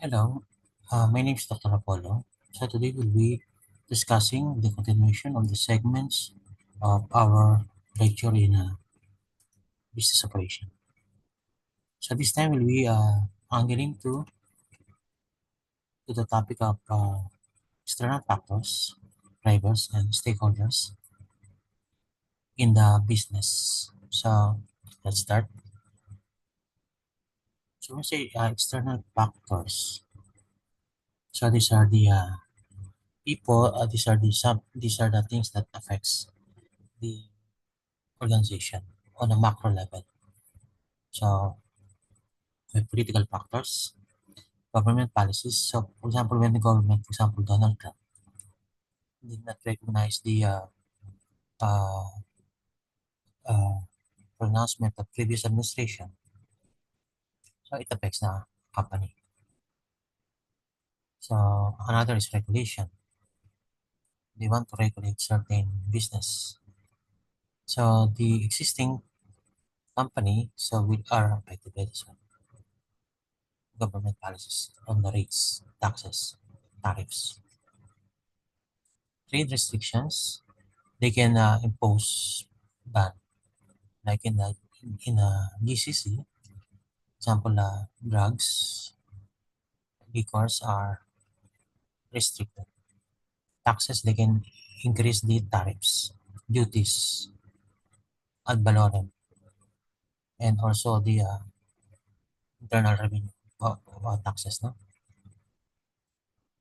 Hello, my name is Dr. Apollo. So today we'll be discussing the continuation of the segments of our lecture in business operation. So this time we'll be angling to the topic of external factors, drivers, and stakeholders in the business. So let's start. So when we say external factors, so these are the people. These are the things that affects the organization on a macro level. So, with political factors, government policies. So, for example, when the government, for example, Donald Trump, did not recognize the uh, uh, pronouncement of previous administration, so it affects the company. So, another is regulation. They want to regulate certain business. So, the existing company, so we are affected by this one. Government policies on the rates, taxes, tariffs, trade restrictions. They can impose ban like in a GCC. Example, drugs, liquors are restricted. Taxes, they can increase the tariffs, duties, ad valorem, and also the internal revenue taxes. No?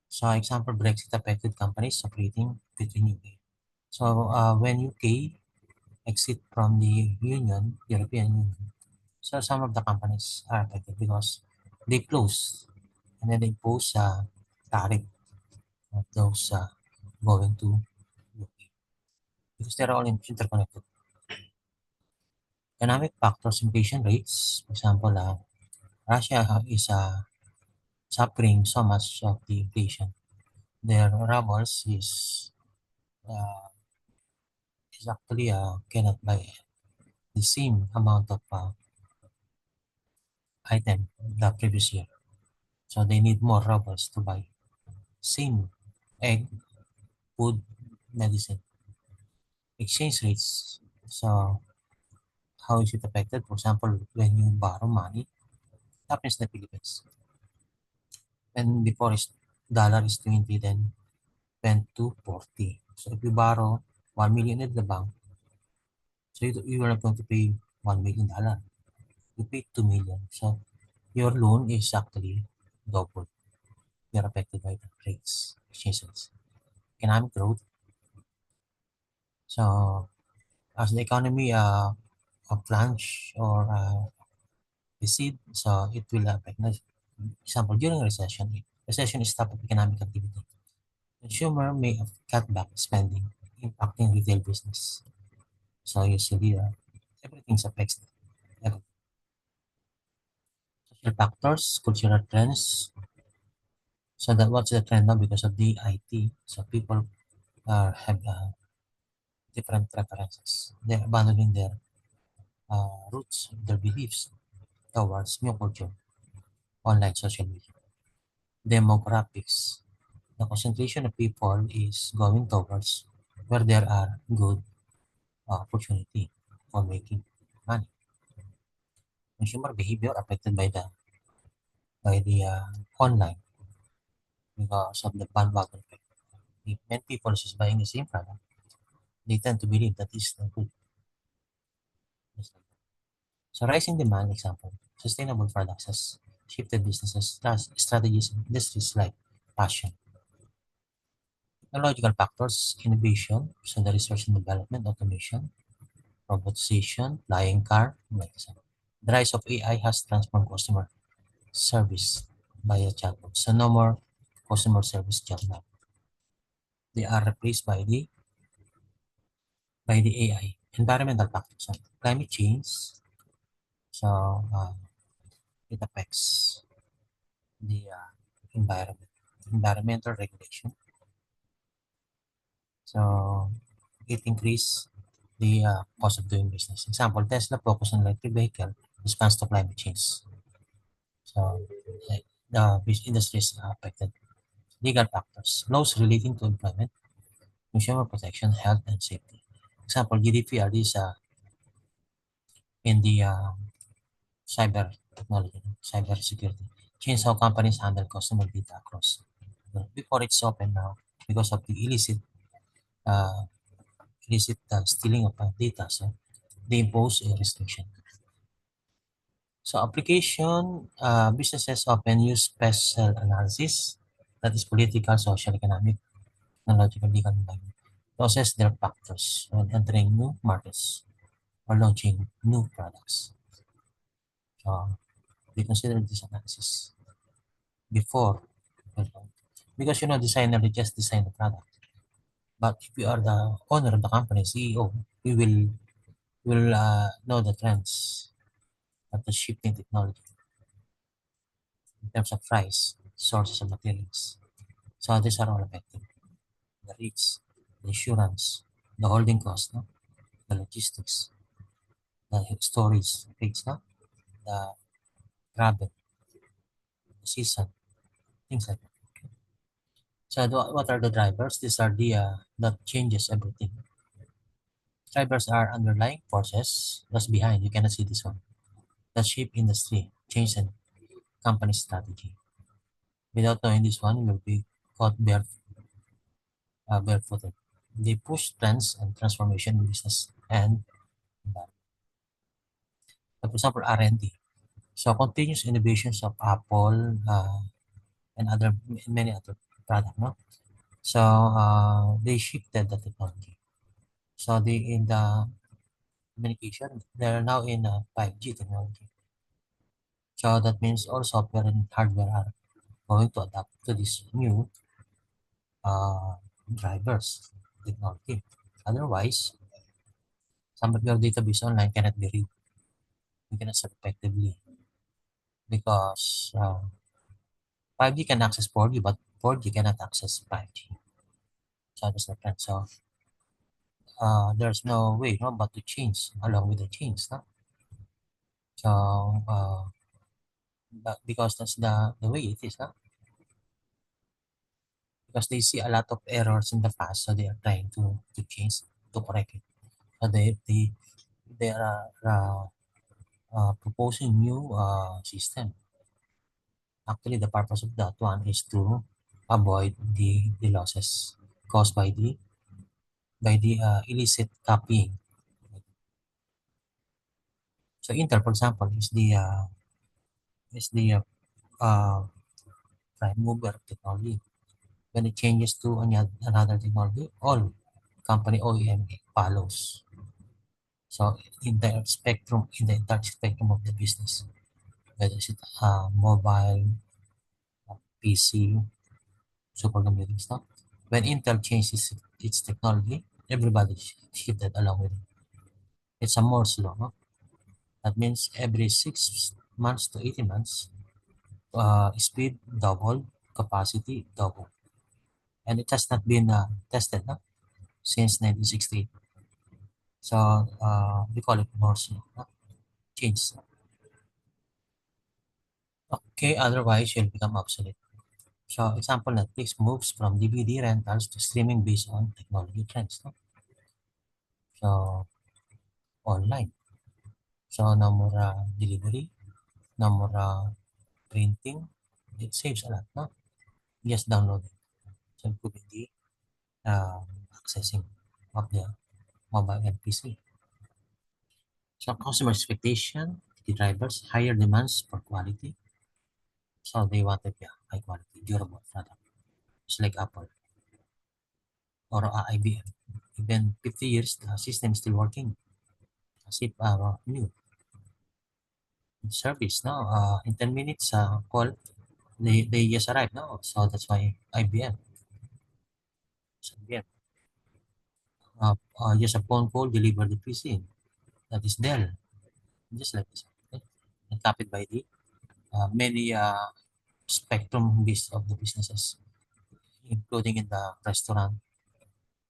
So, example, Brexit affected companies operating between UK. So, when UK exit from the Union, European Union, so some of the companies are affected because they close and then they impose tariff of those going to UK because they're all interconnected. Economic factors, inflation rates, for example, Russia is suffering so much of the inflation. Their rubles is actually cannot buy the same amount of item the previous year. So they need more rubles to buy same egg, food, medicine, exchange rates. So how is it affected? For example, when you borrow money, it happens in the Philippines. And before is dollar is 20, then went to 40. So if you borrow 1 million at the bank, so you are not going to pay $1 million. You pay 2 million. So your loan is actually double. You're affected by the rates, exchange rates. Economic growth. So as the economy plunge or recede, so it will affect. Example, during recession is type of economic activity. Consumer may cut back spending, impacting retail business. So usually, everything affects everything. Social factors, cultural trends. So that what's the trend now because of the IT. So people have different preferences. They're abandoning their roots, their beliefs towards new culture, online social media. Demographics. The concentration of people is going towards where there are good opportunity for making money. Consumer behavior affected by the online because of the bandwagon effect. If many people is buying the same product, they tend to believe that is the good. So rising demand, example, sustainable products has shifted businesses, strategies, and industries like fashion. Technological factors, innovation, so the research and development, automation, robotization, flying car, like that. The rise of AI has transformed customer service via chatbot. So no more customer service job now. They are replaced by the AI. Environmental factors. So climate change. So it affects the environment. Environmental regulation. So it increase the cost of doing business. Example, Tesla focus on electric vehicle response to climate change. So which industries are affected. Legal factors, laws relating to employment, consumer protection, health, and safety. Example, GDPR is in the cyber technology, cyber security. Change how companies handle customer data across. Before it's open now, because of the uh, illicit stealing of data, so they impose a restriction. So application, businesses often use special analysis, that is political, social, economic, technological, legal, environment, to assess their factors when entering new markets or launching new products. So they consider this analysis before, well, because designer they just design the product. But if you are the owner of the company, CEO, we will know the trends of the shifting technology in terms of price, sources of materials. So these are all affected. The rates, the insurance, the holding cost, no? The logistics, the storage rates, no? The travel, the season, things like that. So what are the drivers? These are the that changes everything. Drivers are underlying forces that's behind. You cannot see this one. That shape industry, change and company strategy. Without knowing this one, you will be caught barefooted. They push trends and transformation in business and environment. For example, R&D. So continuous innovations of Apple and many other products. No? So they shifted the technology. So they in the communication, they're now in 5G technology. So that means all software and hardware are going to adapt to this new uh, drivers technology. Otherwise, some of your database online cannot be read. You cannot search effectively because 5G can access 4G, but 4G cannot access 5G. So that's the trend. So there's no way no, but to change along with the change. No? So but because that's the way it is. No? Because they see a lot of errors in the past, so they are trying to change to correct it. So they are proposing new system. Actually, the purpose of that one is to avoid the losses caused by the illicit copying. So Intel, for example, is the prime mover of technology. When it changes to another technology, all company OEM follows. So in the entire spectrum of the business, whether it's mobile, PC, supercomputing stuff. When Intel changes its technology, everybody shifted along with it. It's a more slow, no? That means every 6 months to 18 months, speed double, capacity double. And it has not been tested no? Since 1968. So we call it more slow, no? Change. Okay, otherwise you'll become obsolete. So example, Netflix moves from DVD rentals to streaming based on technology trends. No? So online. So no more delivery, no more printing. It saves a lot, no? Just download it. So it could be the accessing of the mobile and PC. So customer expectation, the drivers, higher demands for quality. So they wanted high quality, durable product. It's like Apple or IBM. Even 50 years, the system is still working as if new. Service, no? In 10 minutes, call, they just arrived, no? So that's why IBM. So IBM. Just a phone call, deliver the PC. That is Dell. Just like this. Okay? And copied by the many spectrum base of the businesses, including in the restaurant,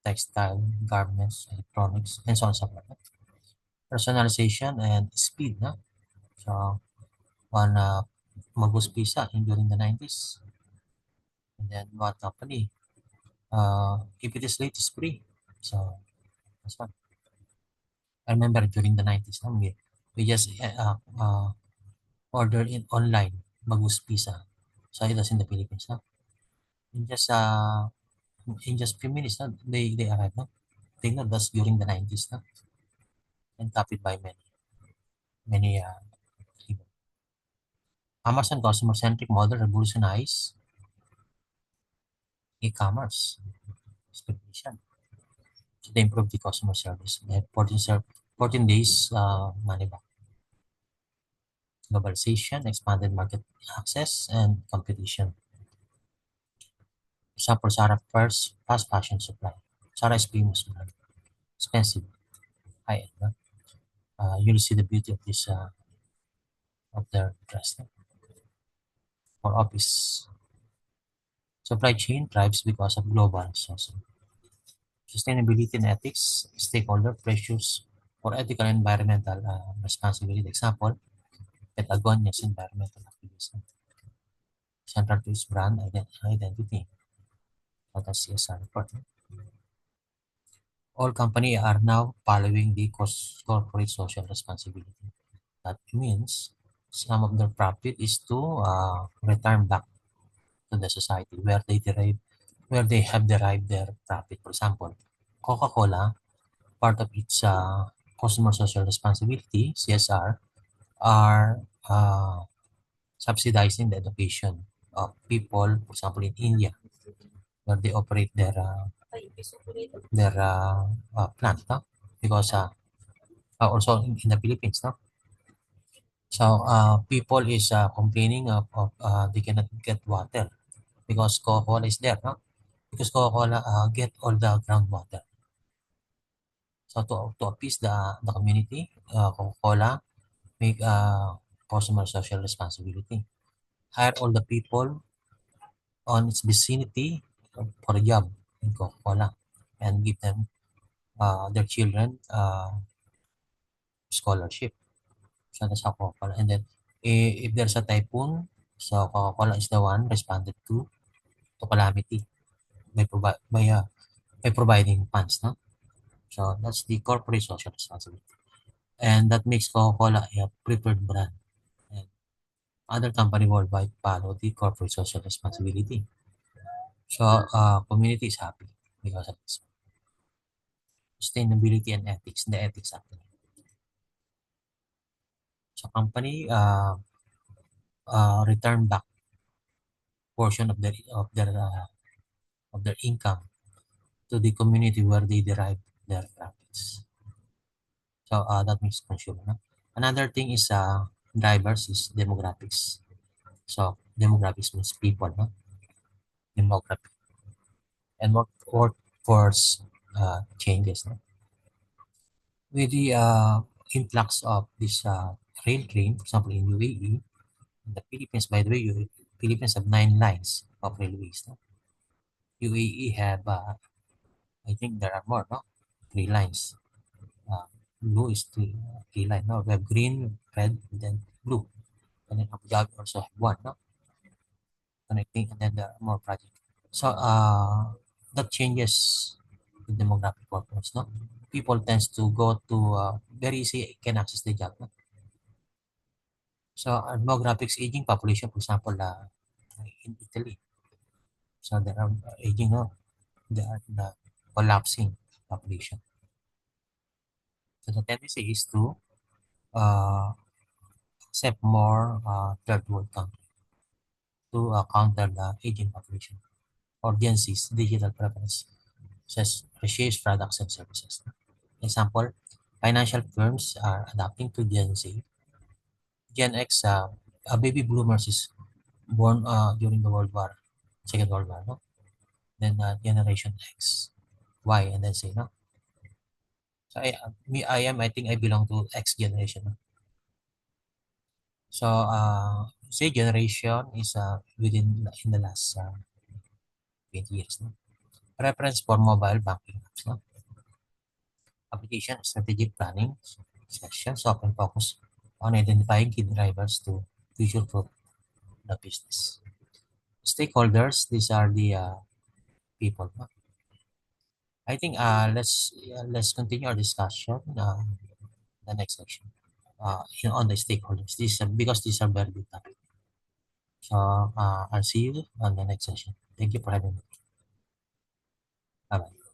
textile, garments, electronics, and so on and so forth. Personalization and speed. No? So one Magus Pizza during the 90s. And then what company? If it is late, it's free. So that's one. I remember during the 90s, no, we just ordered it online, Magus Pizza. So it was in the Philippines. No? In just uh, in just few minutes, no, they arrived. No? I think that was during the 90s. No? And copied by many people. Amazon customer-centric model revolutionized e-commerce expectation. So they improved the customer service. They had 14 days money back. Globalization, expanded market access, and competition. Example, Zara first fast fashion supply. Zara is famous brand. Expensive, high-end. No? You'll see the beauty of this of their dress no? For office. Supply chain thrives because of global sourcing. Sustainability and ethics, stakeholder pressures for ethical and environmental responsibility. Example, Patagonia's environmental activism. Central to its brand identity. What a CSR report. All companies are now following the corporate social responsibility. That means some of their profit is to return back to the society where they have derived their profit. For example, Coca-Cola, part of its customer social responsibility (CSR) are subsidizing the education of people, for example, in India, where they operate their plant, no? Because also in the Philippines, no? So people is complaining of they cannot get water because Coca-Cola is there, no? Because Coca-Cola get all the groundwater. So to appease the community, Coca-Cola make customer social responsibility. Hire all the people on its vicinity for a job in Coca-Cola and give them their children scholarship. So that's how Coca-Cola. And then if there's a typhoon, so Coca-Cola is the one responded to calamity by providing funds, no? So that's the corporate social responsibility. And that makes Coca-Cola a preferred brand. And other company worldwide follow the corporate social responsibility. So community is happy because of this. Sustainability and ethics, the ethics actually. So company return back portion of their income to the community where they derive their profits. So that makes consumer. No? Another thing is drivers is demographics. So demographics means people, no? Demographic and workforce changes. No? With the influx of this rail train, for example, in UAE, in the Philippines, by the way, Philippines have 9 lines of railways. No? UAE have, I think there are more, no? 3 lines. Uh, Blue is three line. No, we have green, red, and then blue. And then Abu Dhabi also have one, no? Connecting, and then there are more projects. So that changes the demographic workforce, no? People tends to go to very easy can access the job. No? So demographics aging population, for example, in Italy. So there are aging, no? There are the collapsing population. So the tendency is to uh, accept more third world countries to counter the aging population or Gen Z's digital preference, such as reshapes products and services. Example, financial firms are adapting to Gen Z. Gen X, baby boomers is born during the World War, Second World War, no? Then Generation X, Y, and then Z, no? So I think I belong to X generation. No? So Z generation is in the last 20 years, no? Preference for mobile banking apps, no? Application strategic planning sessions often focus on identifying key drivers to future growth. the business. Stakeholders, these are the people. I think let's continue our discussion the next section on the stakeholders. This because these are very big topic. So I'll see you on the next session. Thank you for having me. Bye bye.